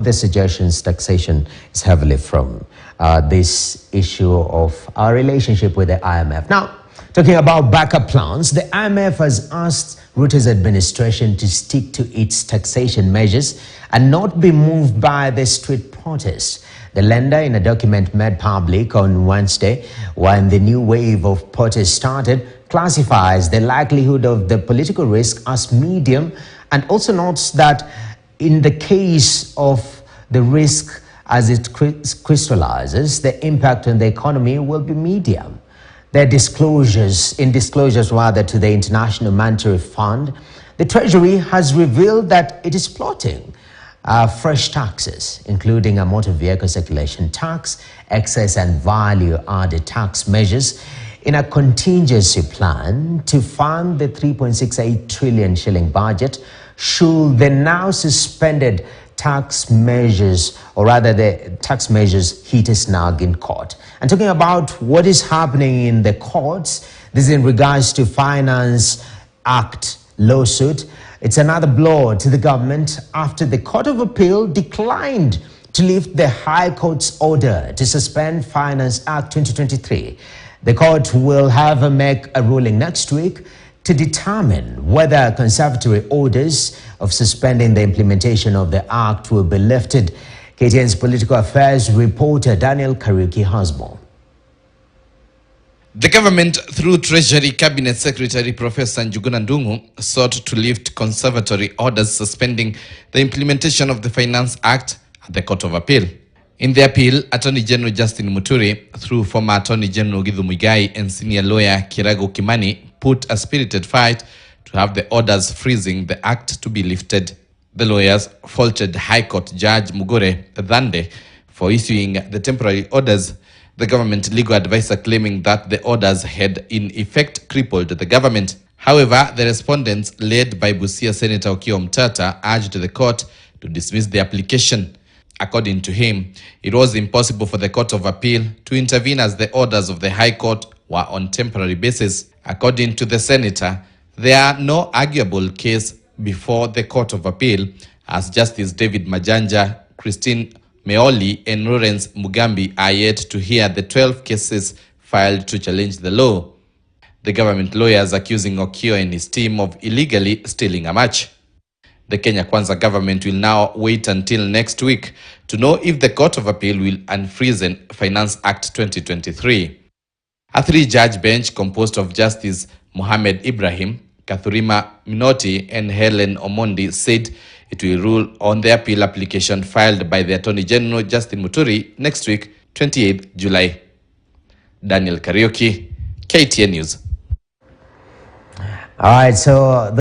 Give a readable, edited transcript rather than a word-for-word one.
The suggestions taxation is heavily from this issue of our relationship with the IMF. Now, talking about backup plans, the IMF has asked Ruto's administration to stick to its taxation measures and not be moved by the street protests. The lender, in a document made public on Wednesday, when the new wave of protests started, classifies the likelihood of the political risk as medium and also notes that in the case of the risk as it crystallizes, the impact on the economy will be medium. Their disclosures to the International Monetary Fund, the Treasury has revealed that it is plotting fresh taxes, including a motor vehicle circulation tax, excess and value-added tax measures, in a contingency plan to fund the 3.68 trillion shilling budget should the now suspended tax measures, or rather the tax measures, hit a snag in court. And talking about what is happening in the courts, this is in regards to Finance Act lawsuit. It's another blow to the government after the Court of Appeal declined to lift the High Court's order to suspend Finance Act 2023. The court will make a ruling next week to determine whether conservatory orders of suspending the implementation of the act will be lifted. KTN's political affairs reporter Daniel Kariuki has more. The government, through Treasury Cabinet Secretary Professor Njuguna Ndung'u, sought to lift conservatory orders suspending the implementation of the Finance Act at the Court of Appeal. In the appeal, Attorney General Justin Muturi, through former Attorney General Githu Muigai and senior lawyer Kirago Kimani, put a spirited fight to have the orders freezing the act to be lifted. The lawyers faulted High Court Judge Mugure Thande for issuing the temporary orders, the government legal advisor claiming that the orders had in effect crippled the government. However, the respondents, led by Busia Senator Okiya Omtatah, urged the court to dismiss the application. According to him, it was impossible for the Court of Appeal to intervene as the orders of the High Court were on temporary basis. According to the senator, there are no arguable case before the Court of Appeal, as Justice David Majanja, Christine Meoli and Lawrence Mugambi are yet to hear the 12 cases filed to challenge the law. The government lawyers accusing Okiya and his team of illegally stealing a match. The Kenya Kwanza government will now wait until next week to know if the Court of Appeal will unfreeze Finance Act 2023. A three-judge bench composed of Justice Mohammed Ibrahim, Kathurima Minoti and Helen Omondi said it will rule on the appeal application filed by the Attorney General Justin Muturi next week, 28th July. Daniel Kariuki, KTN News. All right, so